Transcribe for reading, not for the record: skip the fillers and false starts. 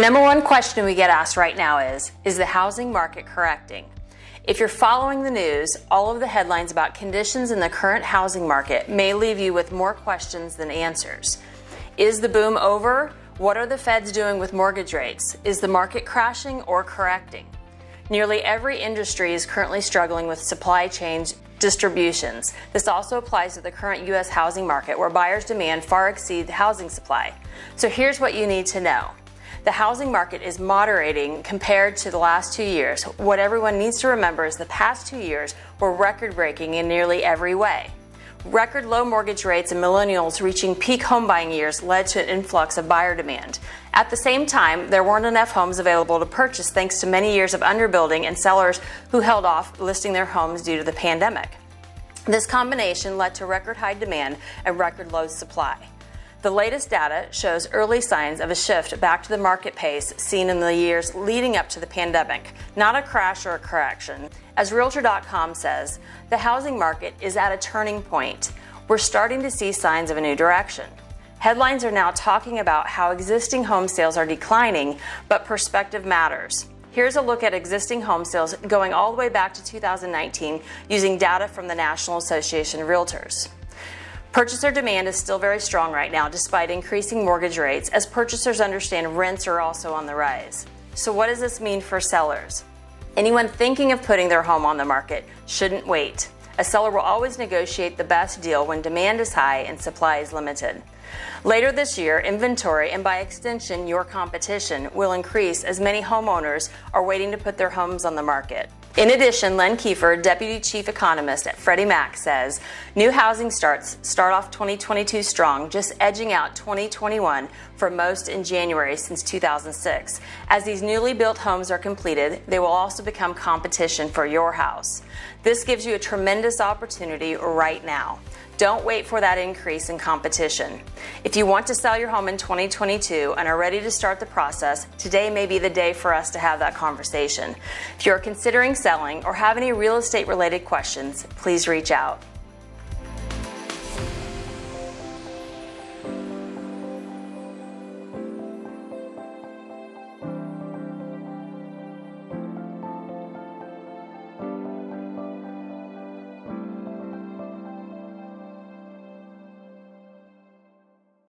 number one question we get asked right now is the housing market correcting? If you're following the news, all of the headlines about conditions in the current housing market may leave you with more questions than answers. Is the boom over? What are the feds doing with mortgage rates? Is the market crashing or correcting? Nearly every industry is currently struggling with supply chain distributions. This also applies to the current U.S. housing market, where buyers' demand far exceeds the housing supply. So here's what you need to know. The housing market is moderating compared to the last 2 years. What everyone needs to remember is the past 2 years were record-breaking in nearly every way. Record low mortgage rates and millennials reaching peak home buying years led to an influx of buyer demand. At the same time, there weren't enough homes available to purchase thanks to many years of underbuilding and sellers who held off listing their homes due to the pandemic. This combination led to record high demand and record low supply. The latest data shows early signs of a shift back to the market pace seen in the years leading up to the pandemic, not a crash or a correction. As Realtor.com says, the housing market is at a turning point. We're starting to see signs of a new direction. Headlines are now talking about how existing home sales are declining, but perspective matters. Here's a look at existing home sales going all the way back to 2019 using data from the National Association of Realtors. Purchaser demand is still very strong right now despite increasing mortgage rates, as purchasers understand rents are also on the rise. So what does this mean for sellers? Anyone thinking of putting their home on the market shouldn't wait. A seller will always negotiate the best deal when demand is high and supply is limited. Later this year, inventory, and by extension your competition, will increase as many homeowners are waiting to put their homes on the market. In addition, Len Kiefer, Deputy Chief Economist at Freddie Mac, says new housing starts start off 2022 strong, just edging out 2021 for most in January since 2006. As these newly built homes are completed, they will also become competition for your house. This gives you a tremendous opportunity right now. Don't wait for that increase in competition. If you want to sell your home in 2022 and are ready to start the process, today may be the day for us to have that conversation. If you're considering selling or have any real estate related questions, please reach out.